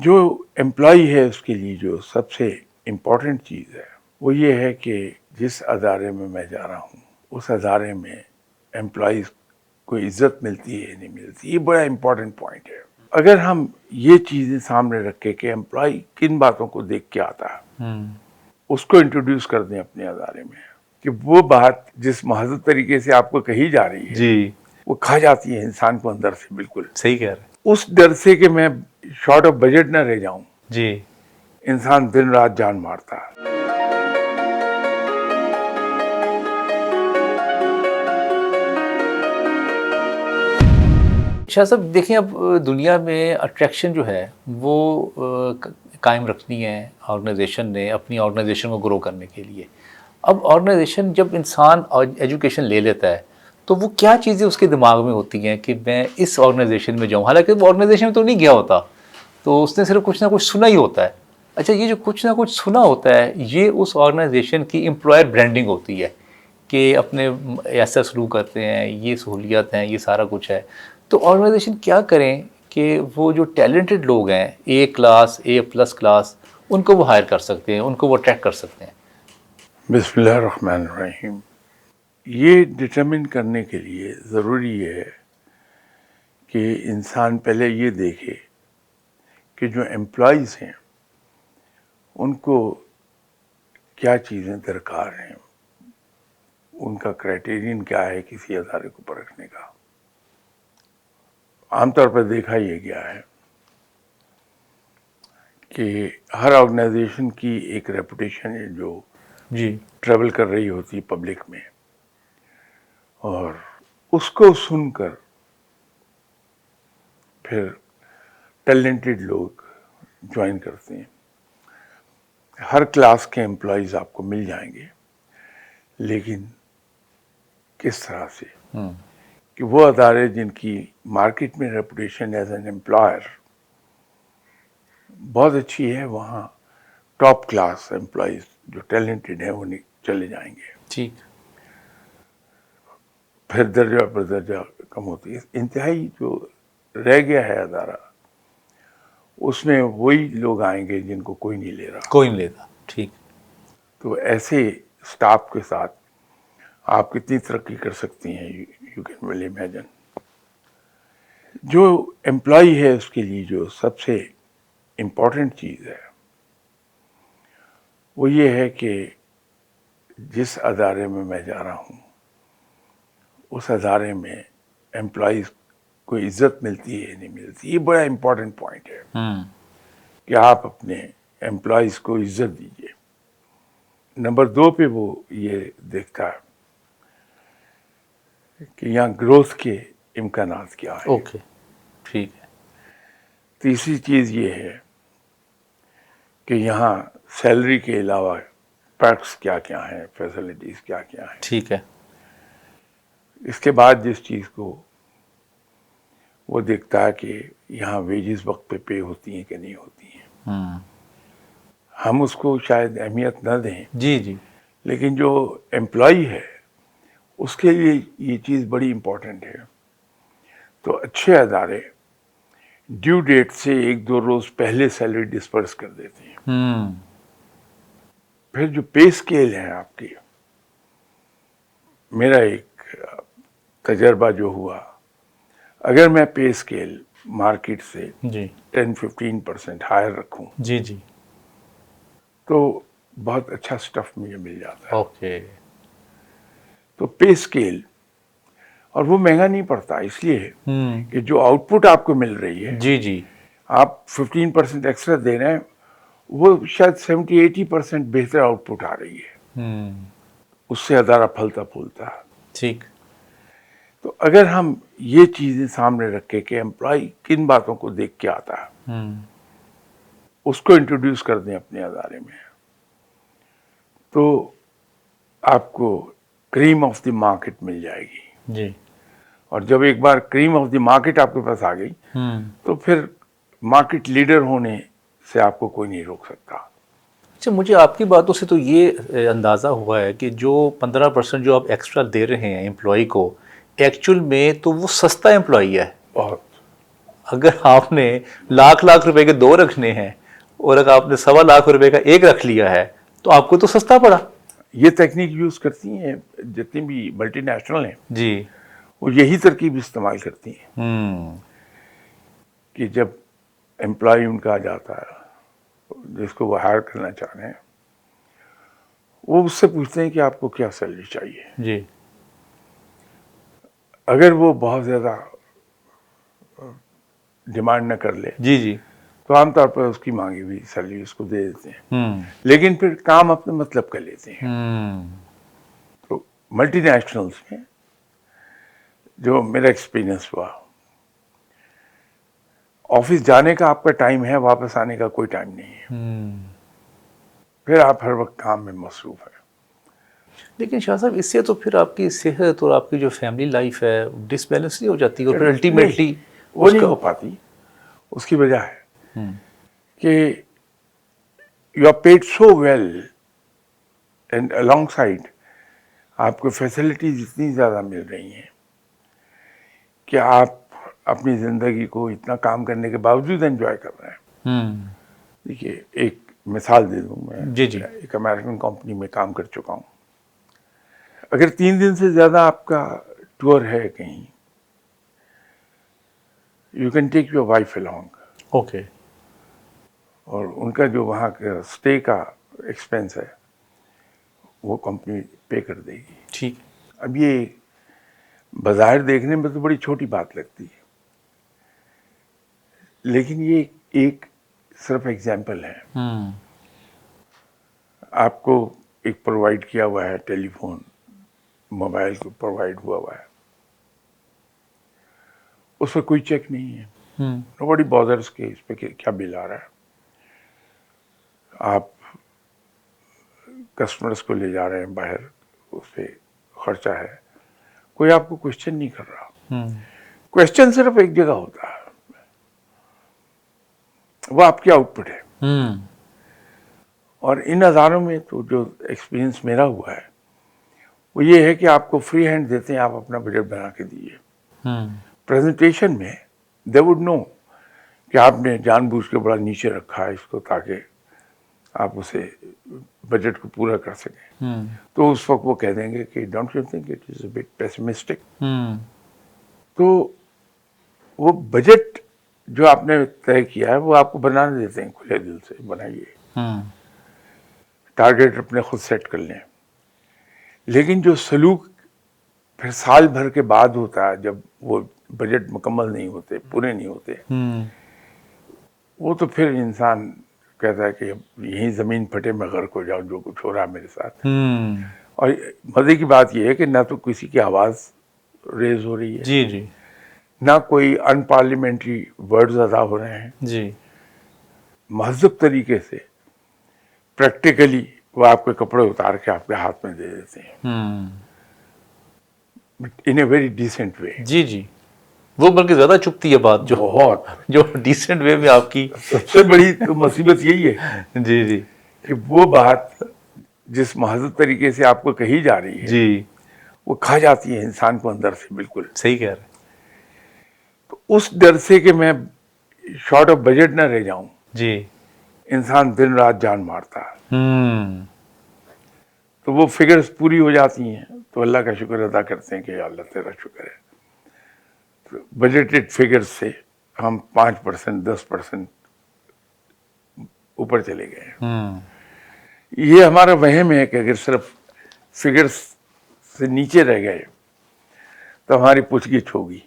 جو امپلائی ہے اس کے لیے جو سب سے امپورٹنٹ چیز ہے وہ یہ ہے کہ جس ادارے میں میں جا رہا ہوں اس ادارے میں امپلائیز کو عزت ملتی ہے نہیں ملتی، یہ بڑا امپورٹنٹ پوائنٹ ہے۔ اگر ہم یہ چیزیں سامنے رکھیں کہ امپلائی کن باتوں کو دیکھ کے آتا ہے، اس کو انٹروڈیوس کر دیں اپنے ادارے میں، کہ وہ بات جس مہذب طریقے سے آپ کو کہی جا رہی ہے جی وہ کھا جاتی ہے انسان کو اندر سے، بالکل صحیح کہہ رہے ہیں۔ اس ڈر سے کہ میں شارٹ آف بجٹ نہ رہ جاؤں، جی انسان دن رات جان مارتا ہے۔ شاہ صاحب دیکھیں، اب دنیا میں اٹریکشن جو ہے وہ قائم رکھنی ہے آرگنائزیشن نے اپنی آرگنائزیشن کو گرو کرنے کے لیے۔ اب آرگنائزیشن جب انسان ایجوکیشن لے لیتا ہے تو وہ کیا چیزیں اس کے دماغ میں ہوتی ہیں کہ میں اس آرگنائزیشن میں جاؤں، حالانکہ وہ آرگنائزیشن میں تو نہیں گیا ہوتا، تو اس نے صرف کچھ نہ کچھ سنا ہی ہوتا ہے۔ اچھا، یہ جو کچھ نہ کچھ سنا ہوتا ہے یہ اس آرگنائزیشن کی امپلائر برانڈنگ ہوتی ہے کہ اپنے ایسا سلوک کرتے ہیں، یہ سہولیات ہیں، یہ سارا کچھ ہے۔ تو آرگنائزیشن کیا کریں کہ وہ جو ٹیلنٹڈ لوگ ہیں، A class, A plus class, ان کو وہ ہائر کر سکتے ہیں، ان کو وہ اٹریکٹ کر سکتے ہیں؟ بسم اللہ الرحمن الرحیم۔ یہ ڈٹرمن کرنے کے لیے ضروری ہے کہ انسان پہلے یہ دیکھے کہ جو امپلائیز ہیں ان کو کیا چیزیں درکار ہیں، ان کا کرائٹیرین کیا ہے کسی ادارے کو پرکھنے کا۔ عام طور پر دیکھا یہ گیا ہے کہ ہر آرگنائزیشن کی ایک ریپوٹیشن ہے جو جی ٹریول کر رہی ہوتی ہے پبلک میں، اور اس کو سن کر پھر ٹیلنٹڈ لوگ جوائن کرتے ہیں۔ ہر کلاس کے امپلائیز آپ کو مل جائیں گے، لیکن کس طرح سے کہ وہ ادارے جن کی مارکیٹ میں ریپوٹیشن ایز این امپلائر بہت اچھی ہے، وہاں ٹاپ کلاس امپلائیز جو ٹیلنٹڈ ہیں وہ چلے جائیں گے، ٹھیک۔ پھر درجہ پر درجہ کم ہوتی ہے۔ انتہائی جو رہ گیا ہے ادارہ اس میں وہی لوگ آئیں گے جن کو کوئی نہیں لے رہا۔ کوئی نہیں لیتا، ٹھیک۔ تو ایسے سٹاف کے ساتھ آپ کتنی ترقی کر سکتی ہیں، یو کین ویل امیجن۔ جو امپلائی ہے اس کے لیے جو سب سے امپورٹنٹ چیز ہے وہ یہ ہے کہ جس ادارے میں میں جا رہا ہوں اس ادارے میں امپلائیز کو عزت ملتی ہے نہیں ملتی، یہ بڑا امپورٹنٹ پوائنٹ ہے کہ آپ اپنے امپلائیز کو عزت دیجیے۔ نمبر 2 پہ وہ یہ دیکھتا ہے کہ یہاں گروتھ کے امکانات کیا ہیں۔ اوکے، ٹھیک ہے۔ تیسری چیز یہ ہے کہ یہاں سیلری کے علاوہ پیکس کیا کیا ہیں، فیسلٹیز کیا کیا ہیں۔ ٹھیک ہے۔ اس کے بعد جس چیز کو وہ دیکھتا ہے کہ یہاں ویجز وقت پہ ہوتی ہیں کہ نہیں ہوتی ہیں۔ ہم اس کو شاید اہمیت نہ دیں، جی جی، لیکن جو امپلائی ہے اس کے لیے یہ چیز بڑی امپورٹنٹ ہے۔ تو اچھے ادارے ڈیو ڈیٹ سے 1-2 روز پہلے سیلری ڈسپرس کر دیتے ہیں۔ پھر جو پے اسکیل ہے آپ کی، میرا ایک تجربہ جو ہوا، اگر میں پے اسکیل مارکیٹ سے جی 10-15% ہائر رکھوں جی جی، تو بہت اچھا سٹف مجھے مل جاتا ہے۔ اوکے، تو پے اسکیل، اور وہ مہنگا نہیں پڑتا اس لیے کہ جو آؤٹ پٹ آپ کو مل رہی ہے، جی جی، آپ 15% ایکسٹرا دے رہے ہیں، وہ شاید 70-80% بہتر آؤٹ پٹ آ رہی ہے، اس سے ادارہ پھلتا پھولتا ہے۔ ٹھیک۔ تو اگر ہم یہ چیزیں سامنے رکھیں کہ امپلائی کن باتوں کو دیکھ کے آتا ہے، اس کو انٹروڈیوس کر دیں اپنے ادارے میں، تو آپ کو کریم آف دی مارکیٹ مل جائے گی۔ جی، اور جب ایک بار کریم آف دی مارکیٹ آپ کے پاس آ گئی تو پھر مارکیٹ لیڈر ہونے سے آپ کو کوئی نہیں روک سکتا۔ اچھا، مجھے آپ کی باتوں سے تو یہ اندازہ ہوا ہے کہ جو 15% جو آپ ایکسٹرا دے رہے ہیں امپلائی کو، ایکچول میں تو وہ سستا امپلائی ہے۔ بہت اگر آپ نے لاکھ روپے کے 2 رکھنے ہیں اور اگر آپ نے 1.25 لاکھ روپے کا 1 رکھ لیا ہے تو آپ کو تو سستا پڑا. یہ ٹیکنیک یوز کرتی ہیں جتنی بھی ملٹی نیشنل ہیں, جی. وہ یہی ترکیب استعمال کرتی ہیں کہ جب امپلائی ان کا آ جاتا ہے جس کو وہ ہائر کرنا چاہ رہے ہیں, وہ اس سے پوچھتے ہیں کہ آپ کو کیا سیلری چاہیے. جی. اگر وہ بہت زیادہ ڈیمانڈ نہ کر لے جی. جی. تو عام طور پر اس کی مانگی ہوئی سیلری اس کو دے دیتے ہیں, لیکن پھر کام اپنے مطلب کا لیتے ہیں. تو ملٹی نیشنلز میں جو میرا ایکسپیرینس ہوا, آفس جانے کا آپ کا ٹائم ہے, واپس آنے کا کوئی ٹائم نہیں ہے, پھر آپ ہر وقت کام میں مصروف ہیں. لیکن شاہ صاحب اس سے تو پھر آپ کی صحت اور آپ کی جو فیملی لائف ہے ڈس بیلنس نہیں ہو جاتی, اور پھر الٹیمیٹلی وہ نہیں ہو پاتی. اس کی وجہ ہے کہ you are paid so well and along side آپ کو فیسلٹیز اتنی زیادہ مل رہی ہیں کہ آپ اپنی زندگی کو اتنا کام کرنے کے باوجود انجوائے کر رہے ہیں. دیکھیے ایک مثال دے دوں میں. جی. جی. ایک امریکن کمپنی میں کام کر چکا ہوں. اگر 3 دن سے زیادہ آپ کا ٹور ہے کہیں, you can take your wife along. Okay. اور ان کا جو وہاں کا اسٹے کا ایکسپینس ہے وہ کمپنی پے کر دے گی. ٹھیک. اب یہ بظاہر دیکھنے میں تو بڑی چھوٹی بات لگتی ہے, لیکن یہ ایک صرف ایگزامپل ہے. آپ کو ایک پرووائڈ کیا ہوا ہے ٹیلی فون, موبائل کو پرووائڈ ہوا ہے, اس پہ کوئی چیک نہیں ہے. nobody bothers کہ اس پہ کیا بل آ رہا ہے. آپ کسٹمرز کو لے جا رہے ہیں باہر, اس پہ خرچہ ہے, کوئی آپ کو کوشچن نہیں کر رہا. کوشچن صرف ایک جگہ ہوتا ہے, وہ آپ کی آؤٹ پٹ ہے. اور ان ہزاروں میں تو جو ایکسپیرینس میرا ہوا ہے وہ یہ ہے کہ آپ کو فری ہینڈ دیتے ہیں, آپ اپنا بجٹ بنا کے دیجیے. پریزنٹیشن میں دے وڈ نو کہ آپ نے جان بوجھ کے بڑا نیچے رکھا ہے اس کو تاکہ آپ اسے بجٹ کو پورا کر سکیں. تو اس وقت وہ کہہ دیں گے کہ don't you think it is a but pessimistic. تو وہ بجٹ جو آپ نے طے کیا ہے وہ آپ کو بنانے دیتے ہیں, کھلے دل سے بنائیے, ٹارگیٹ اپنے خود سیٹ کر لیں. لیکن جو سلوک پھر سال بھر کے بعد ہوتا ہے جب وہ بجٹ مکمل نہیں ہوتے, پورے نہیں ہوتے, وہ تو پھر انسان کہتا ہے کہ یہیں زمین پھٹے میں غرق ہو جاؤں, جو کچھ ہو رہا ہے میرے ساتھ. اور مزے کی بات یہ ہے کہ نہ تو کسی کی آواز ریز ہو رہی ہے, جی. جی. نہ کوئی ان پارلیمنٹری ورڈز ادا ہو رہے ہیں. جی. مہذب طریقے سے پریکٹیکلی وہ آپ کے کپڑے اتار کے آپ کے ہاتھ میں دے دیتے ہیں, ان اے ویری ڈیسنٹ وے. جی. جی. وہ بلکہ زیادہ چپتی ہے بات, جو بہت جو ڈیسنٹ وے میں آپ کی سب سے بڑی تو مصیبت یہی ہے جی. جی. کہ وہ بات جس مہذب طریقے سے آپ کو کہی جا رہی ہے جی. وہ کھا جاتی ہے انسان کو اندر سے. بالکل صحیح کہہ رہے ہیں. تو اس ڈر سے کہ میں شارٹ آف بجٹ نہ رہ جاؤں, جی. انسان دن رات جان مارتا ہے. تو وہ فگرز پوری ہو جاتی ہیں تو اللہ کا شکر ادا کرتے ہیں کہ اللہ تیرا شکر ہے. بجٹڈ فگرز سے ہم 5%, 10% اوپر چلے گئے. یہ ہمارا وہم ہے کہ اگر صرف فگرز سے نیچے رہ گئے تو ہماری پوچھ گچھ ہوگی.